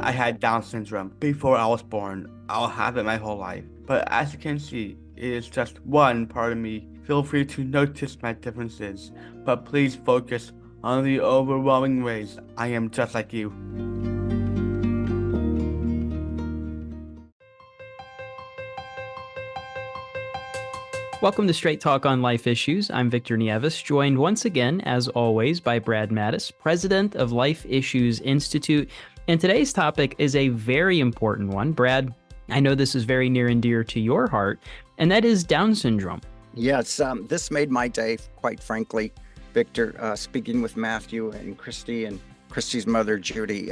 I had Down syndrome before I was born. I'll have it my whole life. But as you can see, it is just one part of me. Feel free to notice my differences, but please focus on the overwhelming ways I am just like you. Welcome to Straight Talk on Life Issues. I'm Victor Nieves, joined once again, as always, by Brad Mattis, president of Life Issues Institute. And today's topic is a very important one. Brad, I know this is very near and dear to your heart, and that is Down syndrome. Yes, this made my day, quite frankly, Victor, speaking with Matthew and Christi and Christi's mother, Judie.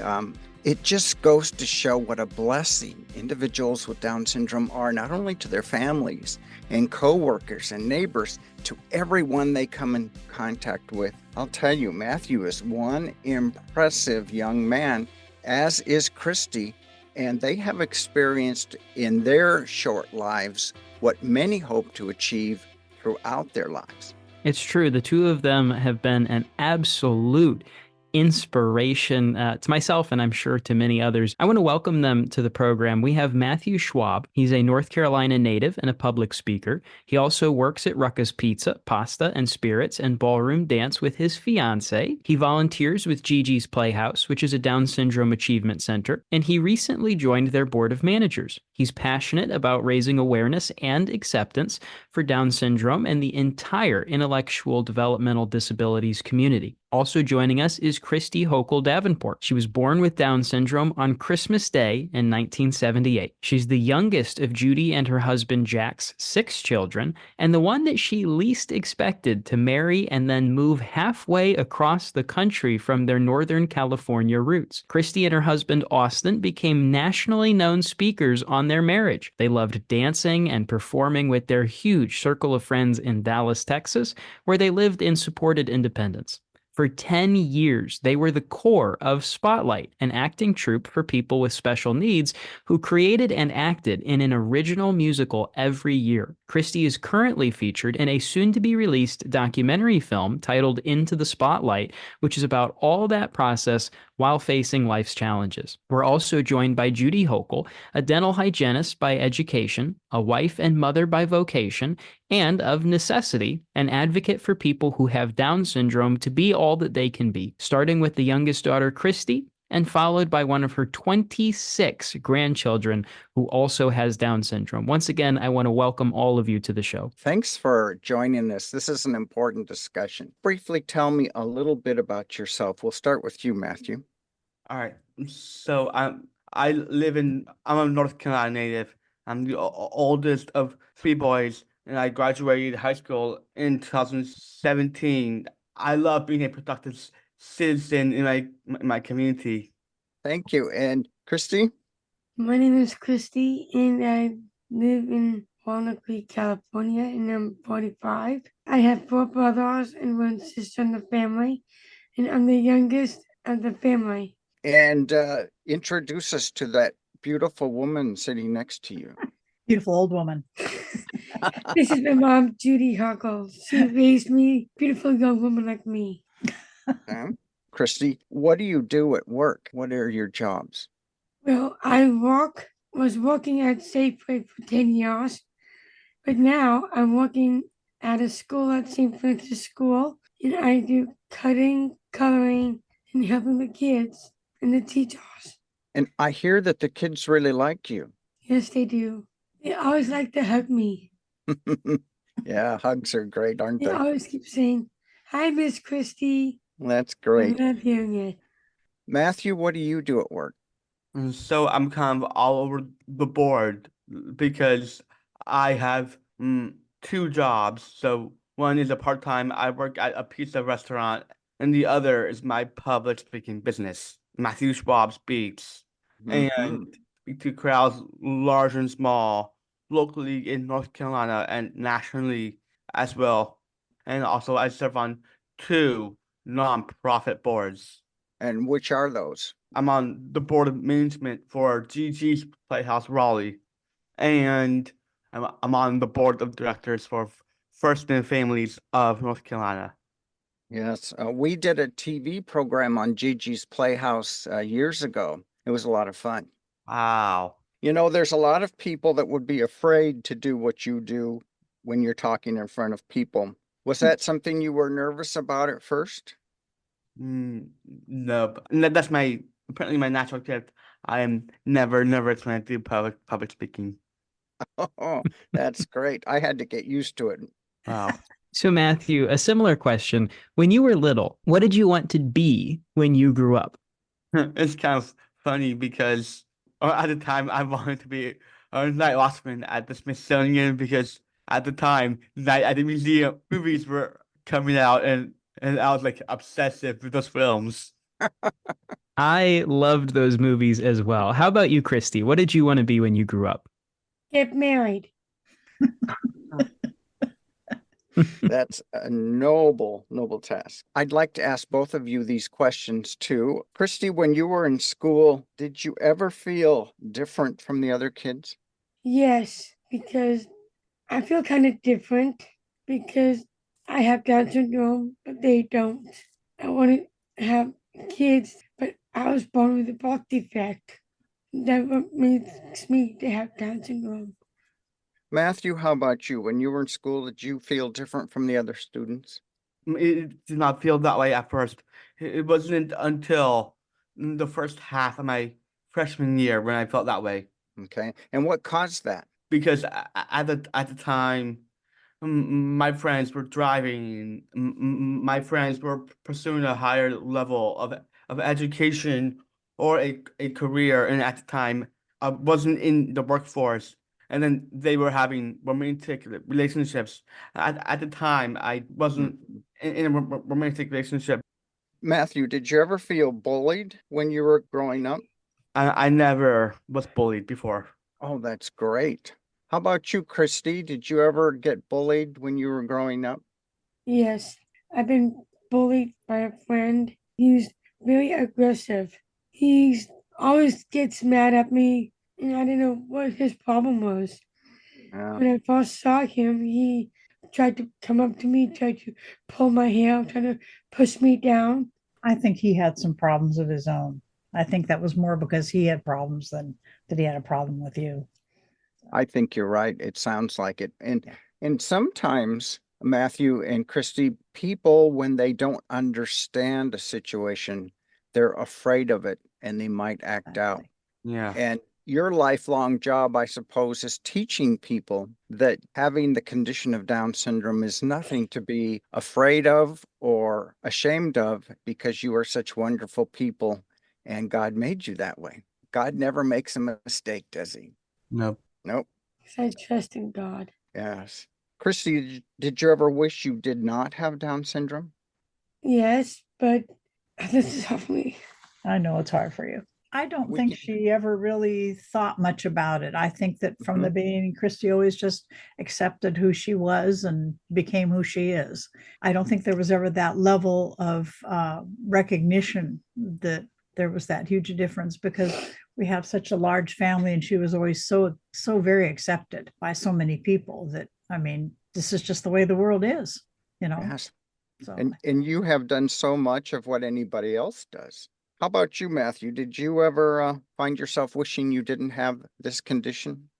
It just goes to show what a blessing individuals with Down syndrome are, not only to their families and co-workers and neighbors, to everyone they come in contact with. I'll tell you, Matthew is one impressive young man, as is Christi, and they have experienced in their short lives what many hope to achieve throughout their lives. It's true. The two of them have been an absolute inspiration to myself, and I'm sure to many others. I want to welcome them to the program. We have Matthew Schwab. He's a North Carolina native and a public speaker. He also works at Ruckus Pizza, Pasta and Spirits, and Ballroom Dance with his fiance. He volunteers with Gigi's Playhouse, which is a Down Syndrome Achievement Center, and he recently joined their board of managers. He's passionate about raising awareness and acceptance for Down syndrome and the entire intellectual developmental disabilities community. Also joining us is Christi Hockel-Davenport. She was born with Down syndrome on Christmas Day in 1978. She's the youngest of Judie and her husband Jack's 6 children, and the one that she least expected to marry and then move halfway across the country from their Northern California roots. Christi and her husband Austin became nationally known speakers on their marriage. They loved dancing and performing with their huge circle of friends in Dallas, Texas, where they lived in supported independence. For 10 years, they were the core of Spotlight, an acting troupe for people with special needs who created and acted in an original musical every year. Christi is currently featured in a soon-to-be-released documentary film titled Into the Spotlight, which is about all that process while facing life's challenges. We're also joined by Judie Hockel, a dental hygienist by education, a wife and mother by vocation, and of necessity, an advocate for people who have Down syndrome to be all that they can be, starting with the youngest daughter, Christi, and followed by one of her 26 grandchildren who also has Down syndrome. Once again, I want to welcome all of you to the show. Thanks for joining us. This is an important discussion. Briefly tell me a little bit about yourself. We'll start with you, Matthew. All right. So I'm a North Carolina native. I'm the oldest of 3 boys, and I graduated high school in 2017. I love being a productive citizen in my community. Thank you. And Christi? My name is Christi, and I live in Walnut Creek, California, and I'm 45. I have 4 brothers and 1 sister in the family, and I'm the youngest of the family. And introduce us to that beautiful woman sitting next to you. Beautiful old woman. This is my mom, Judie Hockel. She raised me, beautiful young woman like me. Christi, what do you do at work? What are your jobs? Well, I was working at Safeway for 10 years, but now I'm working at a school at St. Francis School, and I do cutting, coloring, and helping the kids and the teachers. And I hear that the kids really like you. Yes, they do. They always like to hug me. Yeah, hugs are great, aren't They they? always keep saying, "Hi, Miss Christi." That's I great. love hearing it. Matthew, what do you do at work? And so I'm kind of all over the board because I have 2 jobs. So one is a part-time, I work at a pizza restaurant, and the other is my public speaking business, Matthew Schwab Speaks. And speak to crowds large and small, locally in North Carolina and nationally as well. And also I serve on 2 nonprofit boards. And which are those? I'm on the board of management for Gigi's Playhouse Raleigh, and I'm on the board of directors for First and Families of North Carolina. Yes, we did a TV program on Gigi's Playhouse years ago. It was a lot of fun. Wow. You know, there's a lot of people that would be afraid to do what you do when you're talking in front of people. Was that something you were nervous about at first? Mm, no, that's my apparently my natural gift. I am never trying to do public speaking. Oh, that's great. I had to get used to it. Wow. So, Matthew, a similar question. When you were little, what did you want to be when you grew up? It's kind of funny because at the time I wanted to be a night watchman at the Smithsonian because at the time night at the museum movies were coming out and I was like obsessive with those films. I loved those movies as well. How about you, Christy? What did you want to be when you grew up? Get married. That's a noble task. I'd like to ask both of you these questions too. Christy, when you were in school, did you ever feel different from the other kids? Yes, because I feel kind of different because I have Down syndrome, but they don't. I want to have kids, but I was born with a birth defect. That what makes me to have Down syndrome. Matthew, how about you? When you were in school, did you feel different from the other students? It did not feel that way at first. It wasn't until the first half of my freshman year when I felt that way. Okay. And what caused that? Because at the time, my friends were driving, my friends were pursuing a higher level of education or a career, and at the time, I wasn't in the workforce. And then they were having romantic relationships. At the time, I wasn't Mhm. in a romantic relationship. Matthew, did you ever feel bullied when you were growing up? I never was bullied before. Oh, that's great. How about you, Christy? Did you ever get bullied when you were growing up? Yes, I've been bullied by a friend. He's very aggressive. He always gets mad at me, and I didn't know what his problem was. Yeah. When I first saw him, he tried to come up to me, tried to pull my hair, tried to push me down. I think he had some problems of his own. I think that was more because he had problems than that he had a problem with you. I think you're right. It sounds like it. And sometimes, Matthew and Christy, people, when they don't understand a situation, they're afraid of it and they might act out. Exactly. Yeah. And your lifelong job, I suppose, is teaching people that having the condition of Down syndrome is nothing to be afraid of or ashamed of because you are such wonderful people and God made you that way. God never makes a mistake, does he? No. Nope. Because I trust in God. Yes. Christy, did you ever wish you did not have Down syndrome? Yes, but this is helping me. I know it's hard for you. I don't We think can- she ever really thought much about it. I think that from the beginning, Christy always just accepted who she was and became who she is. I don't think there was ever that level of recognition that there was that huge difference because we have such a large family and she was always so very accepted by so many people that, I mean, this is just the way the world is, you know. Yes. So And you have done so much of what anybody else does. How about you, Matthew? Did you ever find yourself wishing you didn't have this condition?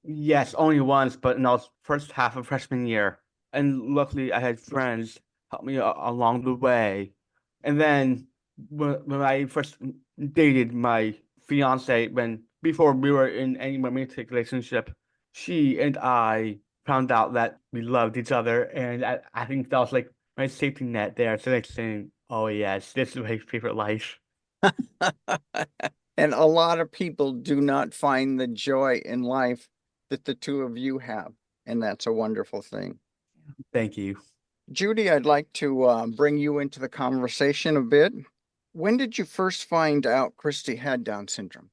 Yes, only once, but in the first half of freshman year. And luckily, I had friends help me along the way. And then when I first dated my fiance, when before we were in any romantic relationship, she and I found out that we loved each other, and I think that was like my safety net there. So like saying, "Oh yes, this is my favorite life." And a lot of people do not find the joy in life that the two of you have. And that's a wonderful thing. Thank you. Judie, I'd like to bring you into the conversation a bit. When did you first find out Christy had Down syndrome?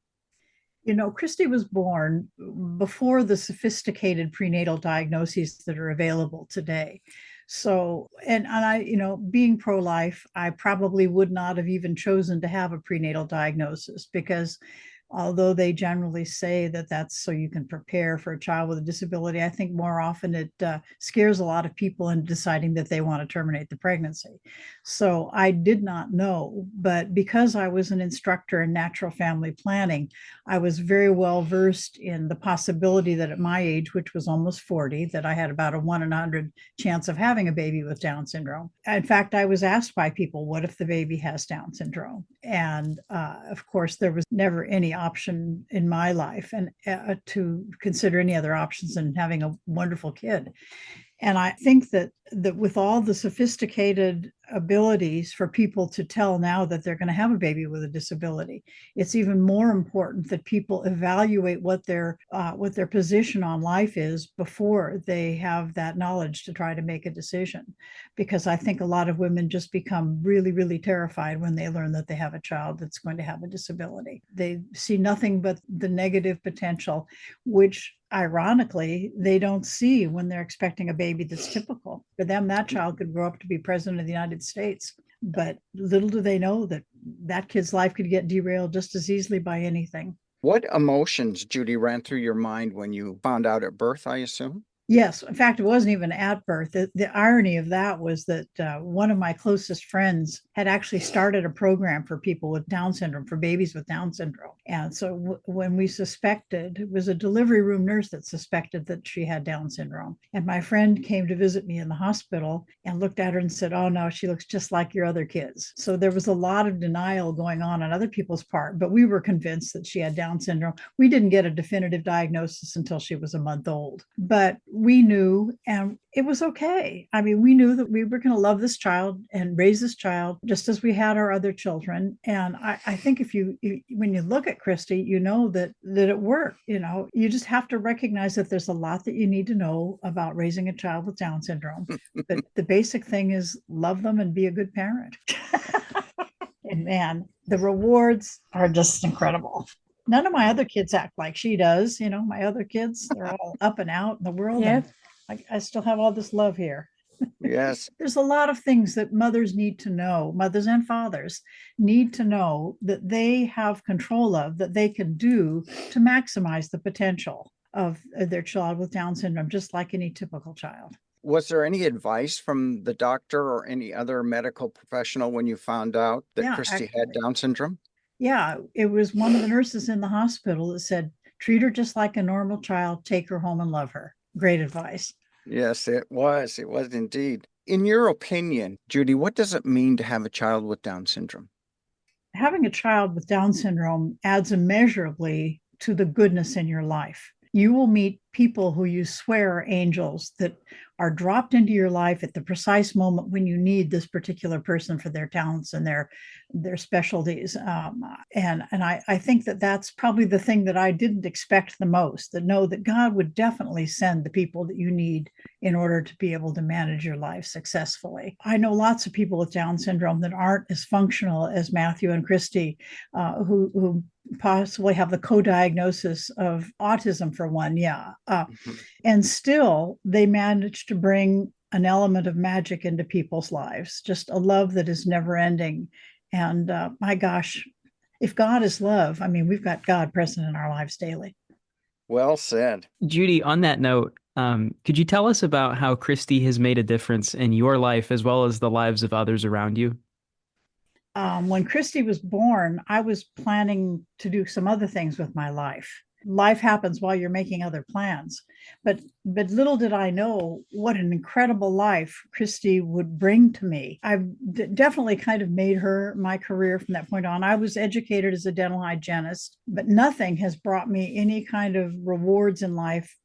you know, Christy was born before the sophisticated prenatal diagnoses that are available today. So, and I, you know, being pro-life, I probably would not have even chosen to have a prenatal diagnosis because Although they generally say that that's so you can prepare for a child with a disability, I think more often it scares a lot of people into deciding that they want to terminate the pregnancy. So I did not know, but because I was an instructor in natural family planning, I was very well versed in the possibility that at my age, which was almost 40, that I had about a 1 in 100 chance of having a baby with Down syndrome. In fact, I was asked by people, what if the baby has Down syndrome? And of course, there was never any option in my life and to consider any other options than having a wonderful kid. And I think that with all the sophisticated abilities for people to tell now that they're going to have a baby with a disability, it's even more important that people evaluate what their position on life is before they have that knowledge to try to make a decision. Because I think a lot of women just become really, really terrified when they learn that they have a child that's going to have a disability. They see nothing but the negative potential, which ironically, they don't see when they're expecting a baby that's typical. For them, that child could grow up to be president of the United States. But little do they know that that kid's life could get derailed just as easily by anything. What emotions, Judie, ran through your mind when you found out at birth, I assume? Yes. In fact, it wasn't even at birth. The irony of that was that one of my closest friends had actually started a program for people with Down syndrome, for babies with Down syndrome. And so when we suspected, it was a delivery room nurse that suspected that she had Down syndrome. And my friend came to visit me in the hospital and looked at her and said, oh, no, she looks just like your other kids. So there was a lot of denial going on other people's part, but we were convinced that she had Down syndrome. We didn't get a definitive diagnosis until she was a month old. But we knew, and it was okay. I mean, we knew that we were going to love this child and raise this child just as we had our other children. And I think when you look at Christi, you know that it worked. You know, you just have to recognize that there's a lot that you need to know about raising a child with Down syndrome. But the basic thing is love them and be a good parent. And man, the rewards are just incredible. None of my other kids act like she does. You know, my other kids, they're all up and out in the world. Yeah. And I still have all this love here. Yes. There's a lot of things that mothers need to know, mothers and fathers need to know that they have control of, that they can do to maximize the potential of their child with Down syndrome, just like any typical child. Was there any advice from the doctor or any other medical professional when you found out that Christi had Down syndrome? Yeah, it was one of the nurses in the hospital that said, treat her just like a normal child, take her home and love her. Great advice. Yes, it was. It was indeed. In your opinion, Judie, what does it mean to have a child with Down syndrome? Having a child with Down syndrome adds immeasurably to the goodness in your life. You will meet people who you swear are angels that are dropped into your life at the precise moment when you need this particular person for their talents and their specialties. And I think that that's probably the thing that I didn't expect the most, that know that God would definitely send the people that you need in order to be able to manage your life successfully. I know lots of people with Down syndrome that aren't as functional as Matthew and Christi, who possibly have the co-diagnosis of autism for one. And still they manage to bring an element of magic into people's lives, just a love that is never ending. And my gosh, if God is love, I mean, we've got God present in our lives daily. Well said. Judie, on that note, could you tell us about how Christi has made a difference in your life as well as the lives of others around you? When Christi was born, I was planning to do some other things with my life. Life happens while you're making other plans. But little did I know what an incredible life Christi would bring to me. I've definitely kind of made her my career from that point on. I was educated as a dental hygienist, but nothing has brought me any kind of rewards in life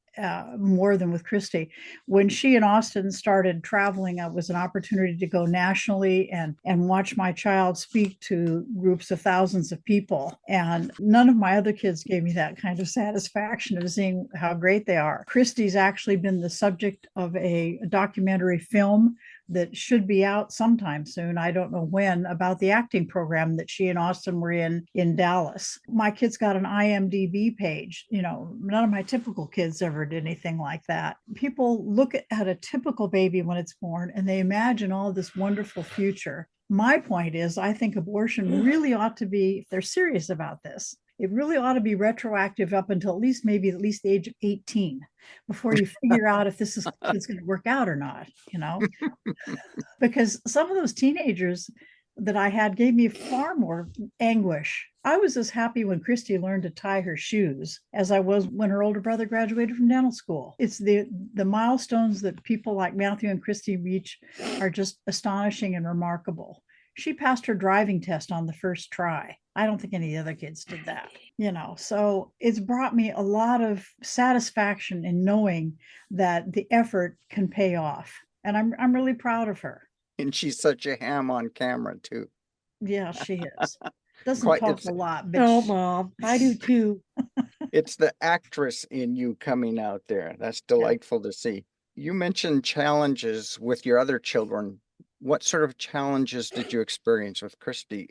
more than with Christi. When she and Austin started traveling, it was an opportunity to go nationally and watch my child speak to groups of thousands of people. And none of my other kids gave me that kind of satisfaction of seeing how great they are. Christi's actually been the subject of a documentary film that should be out sometime soon, I don't know when, about the acting program that she and Austin were in Dallas. My kids got an IMDb page. You know, none of my typical kids ever did anything like that. People look at a typical baby when it's born and they imagine all this wonderful future. My point is, I think abortion really ought to be, if they're serious about this, It really ought to be retroactive up until maybe at least the age of 18 before you figure out if this is going to work out or not, because some of those teenagers that I had gave me far more anguish. I was as happy when Christi learned to tie her shoes as I was when her older brother graduated from dental school. It's the milestones that people like Matthew and Christi reach are just astonishing and remarkable. She passed her driving test on the first try. I don't think any other kids did that, so it's brought me a lot of satisfaction in knowing that the effort can pay off. And I'm really proud of her. And she's such a ham on camera too. Yeah, she is. Doesn't talk a lot, but No, Mom, I do too. It's the actress in you coming out there. That's delightful to see. You mentioned challenges with your other children. What sort of challenges did you experience with Christi?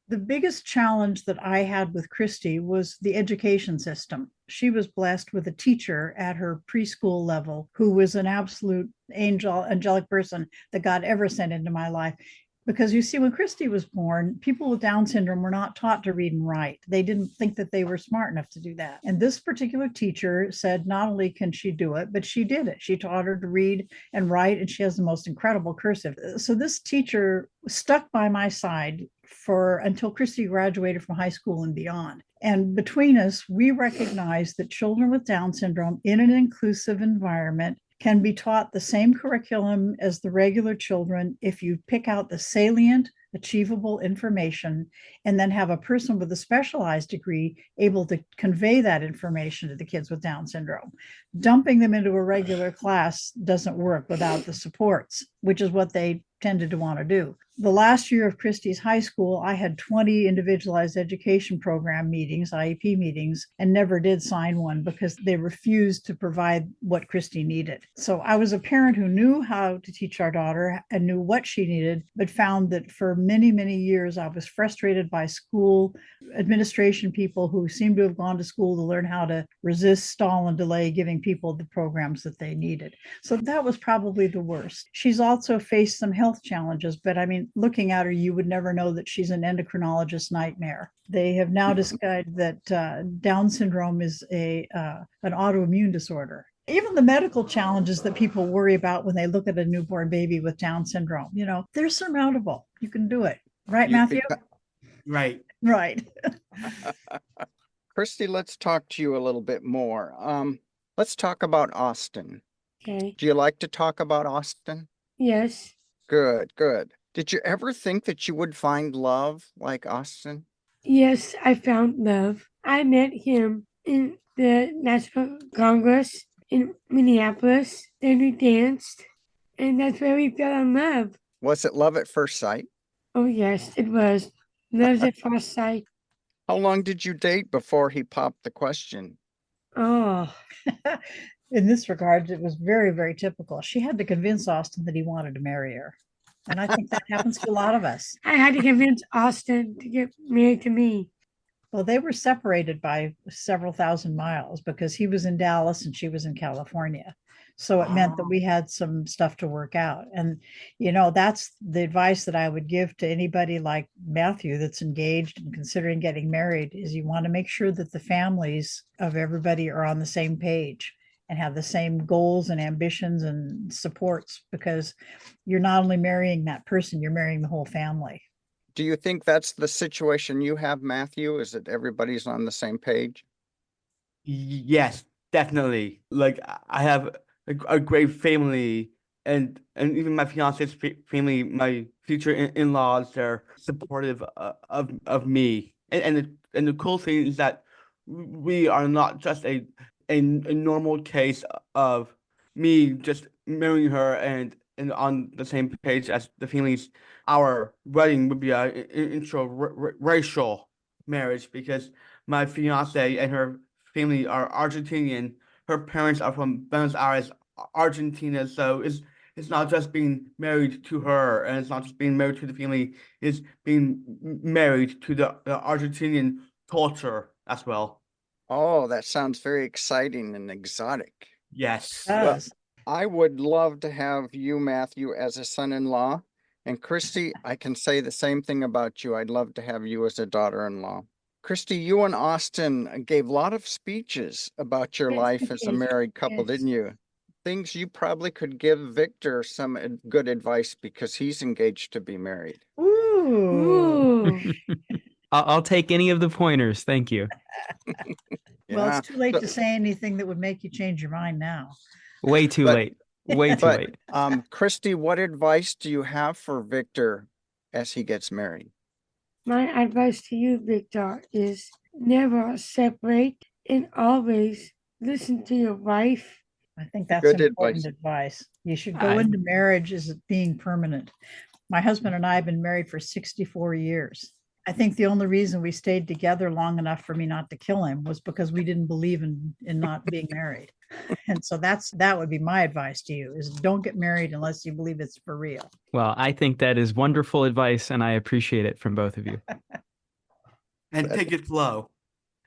The biggest challenge that I had with Christi was the education system. She was blessed with a teacher at her preschool level who was an absolute angelic person that God ever sent into my life. Because you see, when Christi was born, people with Down syndrome were not taught to read and write. They didn't think that they were smart enough to do that. And this particular teacher said not only can she do it, but she did it. She taught her to read and write, and she has the most incredible cursive. So this teacher stuck by my side until Christi graduated from high school and beyond. And between us, we recognize that children with Down syndrome in an inclusive environment can be taught the same curriculum as the regular children if you pick out the salient, achievable information and then have a person with a specialized degree able to convey that information to the kids with Down syndrome. Dumping them into a regular class doesn't work without the supports, which is what they tended to want to do. The last year of Christi's high school, I had 20 individualized education program meetings, IEP meetings, and never did sign one because they refused to provide what Christi needed. So I was a parent who knew how to teach our daughter and knew what she needed, but found that for many, many years, I was frustrated by school administration people who seemed to have gone to school to learn how to resist, stall, and delay giving people the programs that they needed. So that was probably the worst. She's also faced some health challenges, but I mean, looking at her, you would never know that she's an endocrinologist nightmare. They have now discovered that Down syndrome is an autoimmune disorder. Even the medical challenges that people worry about when they look at a newborn baby with Down syndrome, they're surmountable. You can do it. Right, Matthew? Right. Right. Christi, let's talk to you a little bit more. Let's talk about Austin. Okay. Do you like to talk about Austin? Yes. Good, good. Did you ever think that you would find love like Austin? Yes, I found love. I met him in the National Congress in Minneapolis. Then we danced, and that's where we fell in love. Was it love at first sight? Oh, yes, it was. Love at first sight. How long did you date before he popped the question? Oh, In this regard, it was very, very typical. She had to convince Austin that he wanted to marry her. And I think that happens to a lot of us. I had to convince Austin to get married to me. Well, they were separated by several thousand miles because he was in Dallas and she was in California. So it meant that we had some stuff to work out. And, that's the advice that I would give to anybody like Matthew that's engaged and considering getting married is you want to make sure that the families of everybody are on the same page and have the same goals and ambitions and supports, because you're not only marrying that person, you're marrying the whole family. Do you think that's the situation you have, Matthew? Is that everybody's on the same page? Yes, definitely. Like I have a great family, and even my fiance's family, my future in-laws, they're supportive of me. And the cool thing is that we are not just a normal case of me just marrying her and on the same page as the families. Our wedding would be a interracial marriage because my fiance and her family are Argentinian. Her parents are from Buenos Aires, Argentina. So it's not just being married to her, and it's not just being married to the family. It's being married to the Argentinian culture as well. Oh, that sounds very exciting and exotic. Yes. Well, I would love to have you, Matthew, as a son-in-law. And Christi, I can say the same thing about you. I'd love to have you as a daughter-in-law. Christi, you and Austin gave a lot of speeches about your Yes, life we as a did. married couple, Yes. didn't you? Things you probably could give Victor some good advice because he's engaged to be married. Ooh. Ooh. I'll take any of the pointers. Thank you. Well, Yeah. it's too late So- to say anything that would make you change your mind now. Way too But- late. Way too But late. Christi, what advice do you have for Victor as he gets married? My advice to you, Victor, is never separate and always listen to your wife. I think that's Good important advice. You should go I- into marriage as it being permanent. My husband and I have been married for 64 years. I think the only reason we stayed together long enough for me not to kill him was because we didn't believe in not being married. And so that would be my advice to you is don't get married unless you believe it's for real. Well, I think that is wonderful advice, and I appreciate it from both of you. And take it slow.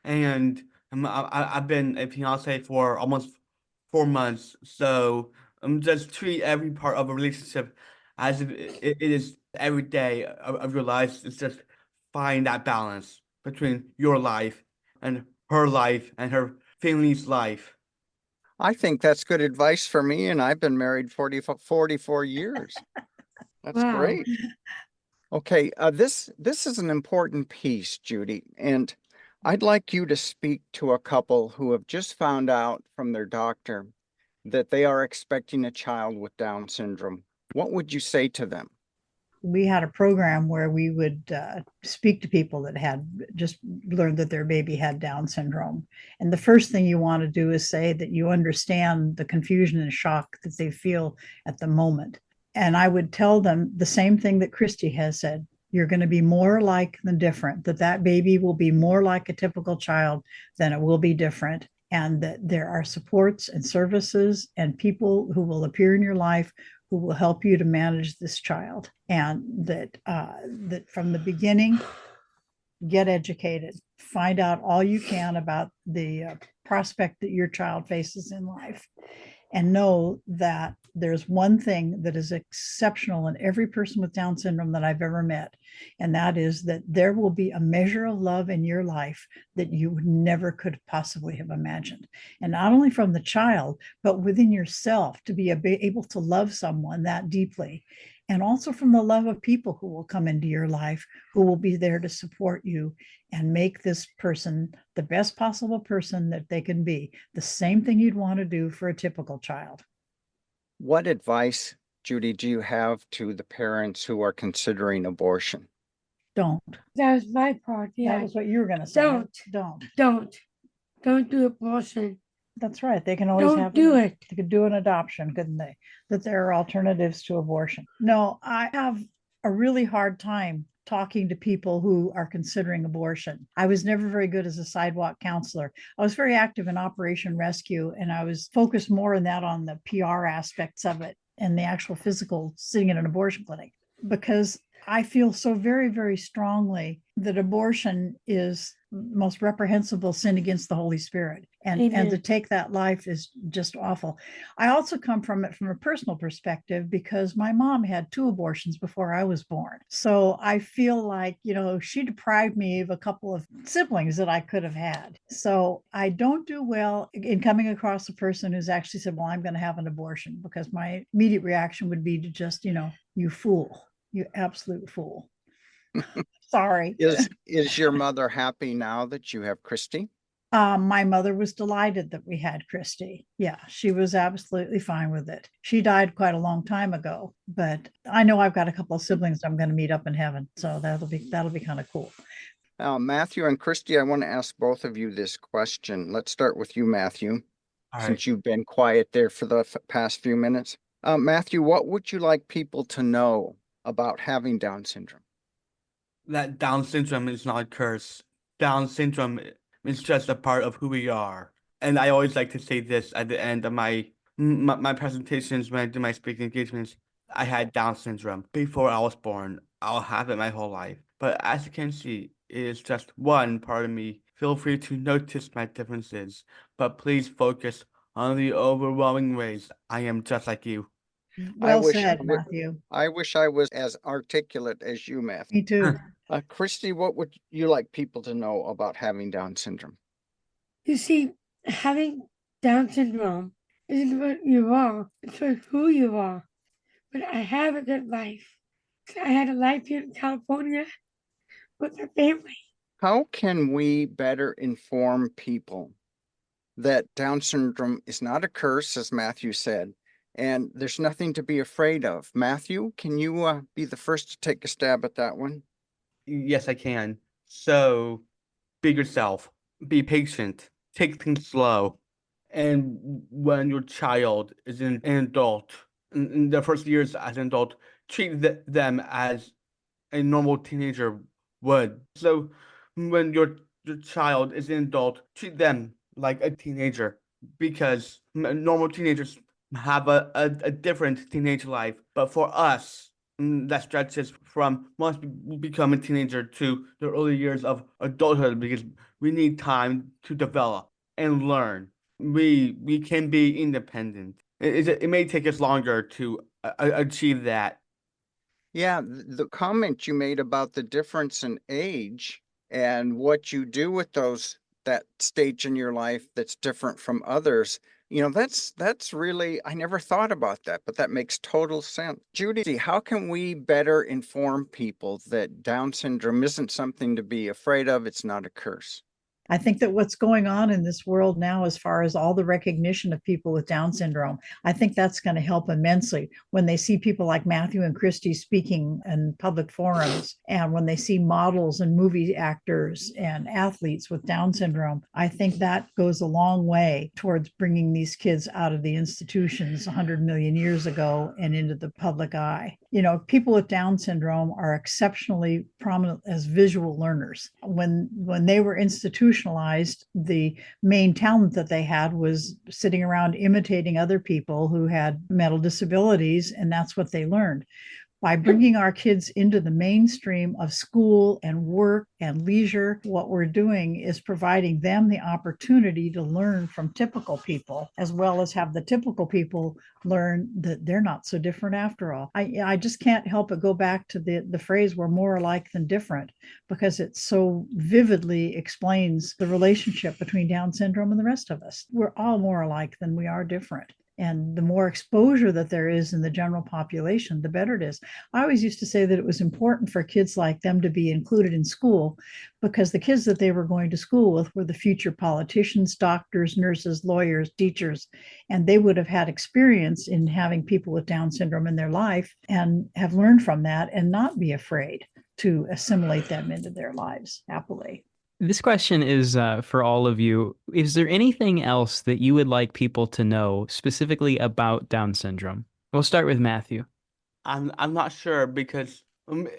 And I've been a fiance for almost 4 months, so just treat every part of a relationship as if it is every day of your life. It's just find that balance between your life and her family's life. I think that's good advice for me, and I've been married 44 years. That's Wow. great. Okay, this is an important piece, Judie, and I'd like you to speak to a couple who have just found out from their doctor that they are expecting a child with Down syndrome. What would you say to them? We had a program where we would speak to people that had just learned that their baby had Down syndrome. And the first thing you want to do is say that you understand the confusion and shock that they feel at the moment. And I would tell them the same thing that Christi has said. You're going to be more alike than different, that baby will be more like a typical child than it will be different. And that there are supports and services and people who will appear in your life who will help you to manage this child, and that from the beginning, get educated, find out all you can about the prospect that your child faces in life, and know that there's one thing that is exceptional in every person with Down syndrome that I've ever met, and that is that there will be a measure of love in your life that you never could possibly have imagined. And not only from the child, but within yourself, to be able to love someone that deeply. And also from the love of people who will come into your life, who will be there to support you and make this person the best possible person that they can be. The same thing you'd want to do for a typical child. What advice, Judie, do you have to the parents who are considering abortion? Don't. That was my part. That Yeah. was what you were going to say. Don't. Don't. Don't do abortion. That's right. They can always Don't do it. They could do an adoption, couldn't they? That there are alternatives to abortion. No, I have a really hard time talking to people who are considering abortion. I was never very good as a sidewalk counselor. I was very active in Operation Rescue, and I was focused more on the PR aspects of it and the actual physical sitting in an abortion clinic, because I feel so very, very strongly that abortion is most reprehensible sin against the Holy Spirit. And to take that life is just awful. I also come from it from a personal perspective because my mom had 2 abortions before I was born. So I feel like, she deprived me of a couple of siblings that I could have had. So I don't do well in coming across a person who's actually said, well, I'm going to have an abortion, because my immediate reaction would be to just, you fool, you absolute fool. Sorry. Is your mother happy now that you have Christi? My mother was delighted that we had Christi. Yeah, she was absolutely fine with it. She died quite a long time ago, but I know I've got a couple of siblings I'm going to meet up in heaven, so that'll be kind of cool. Matthew and Christi, I want to ask both of you this question. Let's start with you, Matthew, since you've been quiet there for the past few minutes. Matthew, what would you like people to know about having Down syndrome? That Down syndrome is not a curse. Down syndrome is just a part of who we are. And I always like to say this at the end of my presentations when I do my speaking engagements. I had Down syndrome before I was born. I'll have it my whole life. But as you can see, it is just one part of me. Feel free to notice my differences, but please focus on the overwhelming ways I am just like you. I Well wish said, Matthew. I wish I was as articulate as you, Matthew. Me too. Christy, what would you like people to know about having Down syndrome? You see, having Down syndrome isn't what you are, it's what who you are. But I have a good life. I had a life here in California with my family. How can we better inform people that Down syndrome is not a curse, as Matthew said, and there's nothing to be afraid of? Matthew, can you be the first to take a stab at that one? Yes, I can. So be yourself, be patient, take things slow. And when your child is an adult, in the first years as an adult, treat them as a normal teenager would. So when your child is an adult, treat them like a teenager because normal teenagers have a different teenage life. But for us, that stretches from once we become a teenager to the early years of adulthood because we need time to develop and learn. We can be independent. It may take us longer to achieve that. Yeah, the comment you made about the difference in age and what you do with that stage in your life that's different from others, that's really, I never thought about that, but that makes total sense. Judie, how can we better inform people that Down syndrome isn't something to be afraid of? It's not a curse. I think that what's going on in this world now, as far as all the recognition of people with Down syndrome, I think that's going to help immensely when they see people like Matthew and Christi speaking in public forums, and when they see models and movie actors and athletes with Down syndrome. I think that goes a long way towards bringing these kids out of the institutions 100 million years ago and into the public eye. People with Down syndrome are exceptionally prominent as visual learners. When they were institutionalized, the main talent that they had was sitting around imitating other people who had mental disabilities, and that's what they learned. By bringing our kids into the mainstream of school and work and leisure, what we're doing is providing them the opportunity to learn from typical people, as well as have the typical people learn that they're not so different after all. I just can't help but go back to the phrase, we're more alike than different, because it so vividly explains the relationship between Down syndrome and the rest of us. We're all more alike than we are different. And the more exposure that there is in the general population, the better it is. I always used to say that it was important for kids like them to be included in school because the kids that they were going to school with were the future politicians, doctors, nurses, lawyers, teachers, and they would have had experience in having people with Down syndrome in their life and have learned from that and not be afraid to assimilate them into their lives happily. This question is for all of you. Is there anything else that you would like people to know specifically about Down syndrome? We'll start with Matthew. I'm not sure because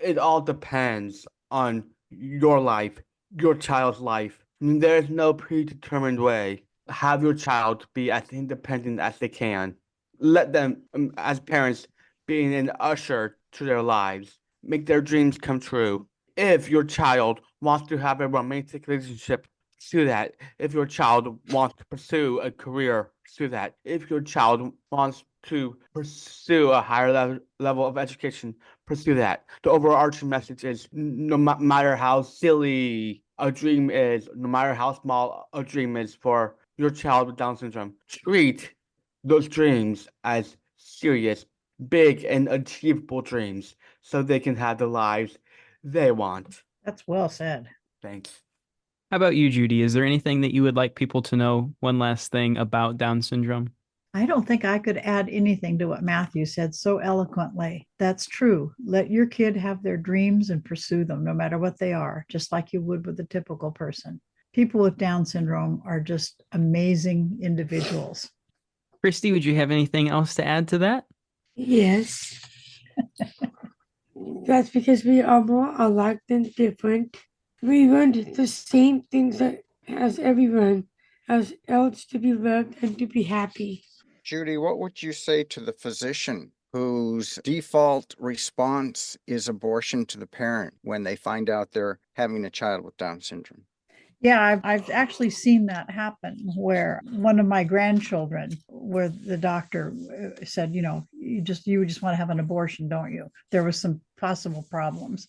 it all depends on your life, your child's life. There's no predetermined way. Have your child be as independent as they can. Let them, as parents, be an usher to their lives. Make their dreams come true. If your child wants to have a romantic relationship, pursue that. If your child wants to pursue a career, pursue that. If your child wants to pursue a higher level of education, pursue that. The overarching message is no matter how silly a dream is, no matter how small a dream is for your child with Down syndrome, treat those dreams as serious, big, and achievable dreams so they can have the lives they want. That's well said. Thanks. How about you, Judie? Is there anything that you would like people to know? One last thing about Down syndrome? I don't think I could add anything to what Matthew said so eloquently. That's true. Let your kid have their dreams and pursue them, no matter what they are, just like you would with a typical person. People with Down syndrome are just amazing individuals. Christi, would you have anything else to add to that? Yes. That's because we are more alike than different. We learned the same things that as everyone else to be loved and to be happy. Judie, what would you say to the physician whose default response is abortion to the parent when they find out they're having a child with Down syndrome? Yeah, I've actually seen that happen where one of my grandchildren, where the doctor said, you just want to have an abortion, don't you? There was some possible problems.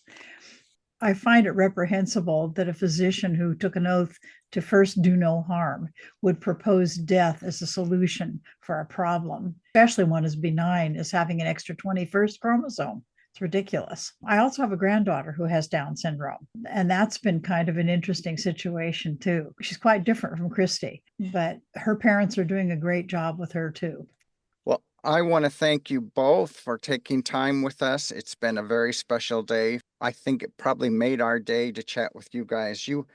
I find it reprehensible that a physician who took an oath to first do no harm would propose death as a solution for a problem, especially one as benign as having an extra 21st chromosome. It's ridiculous. I also have a granddaughter who has Down syndrome, and that's been kind of an interesting situation too. She's quite different from Christi, but her parents are doing a great job with her too. Well, I want to thank you both for taking time with us. It's been a very special day. I think it probably made our day to chat with you guys. You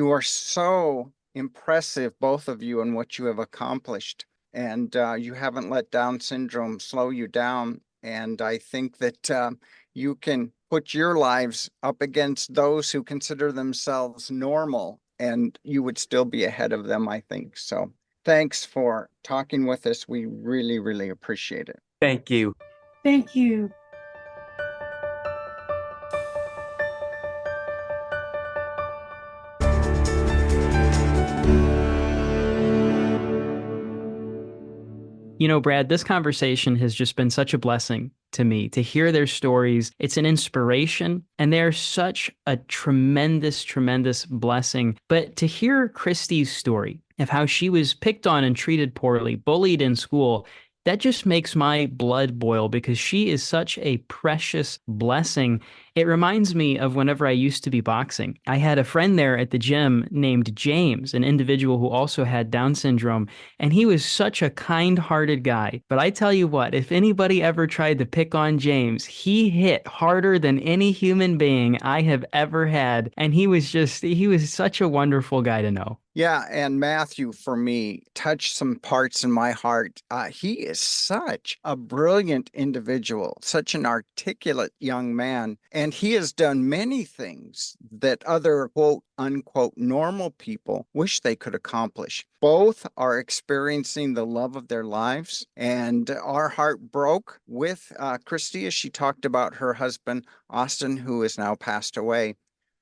are so impressive, both of you, in what you have accomplished. And you haven't let Down syndrome slow you down. And I think that you can put your lives up against those who consider themselves normal, and you would still be ahead of them, I think. So thanks for talking with us. We really, really appreciate it. Thank you. Thank you. Brad, this conversation has just been such a blessing to me to hear their stories. It's an inspiration, and they're such a tremendous, tremendous blessing. But to hear Christi's story of how she was picked on and treated poorly, bullied in school, that just makes my blood boil because she is such a precious blessing. It reminds me of whenever I used to be boxing. I had a friend there at the gym named James, an individual who also had Down syndrome, and he was such a kind-hearted guy. But I tell you what, if anybody ever tried to pick on James, he hit harder than any human being I have ever had, and he was such a wonderful guy to know. Yeah, and Matthew, for me, touched some parts in my heart. He is such a brilliant individual, such an articulate young man, and he has done many things that other quote unquote normal people wish they could accomplish. Both are experiencing the love of their lives, and our heart broke with Christi as she talked about her husband, Austin, who is now passed away.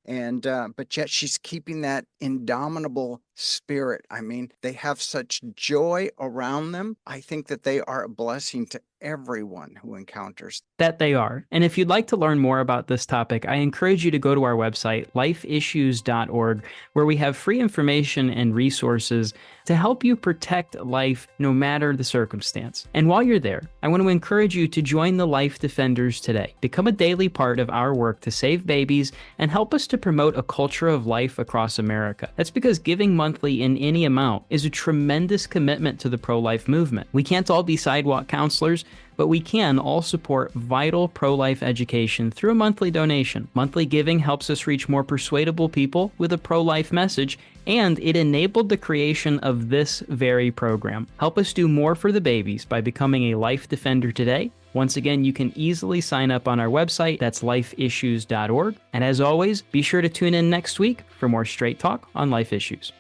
And but yet she's keeping that indomitable spirit. I mean, they have such joy around them. I think that they are a blessing to everyone who encounters. That they are. And if you'd like to learn more about this topic, I encourage you to go to our website, lifeissues.org, where we have free information and resources to help you protect life no matter the circumstance. And while you're there, I want to encourage you to join the Life Defenders today. Become a daily part of our work to save babies and help us to promote a culture of life across America. That's because giving monthly in any amount is a tremendous commitment to the pro-life movement. We can't all be sidewalk counselors, but we can all support vital pro-life education through a monthly donation. Monthly giving helps us reach more persuadable people with a pro-life message, and it enabled the creation of this very program. Help us do more for the babies by becoming a Life Defender today. Once again, you can easily sign up on our website. That's lifeissues.org. And as always, be sure to tune in next week for more straight talk on life issues.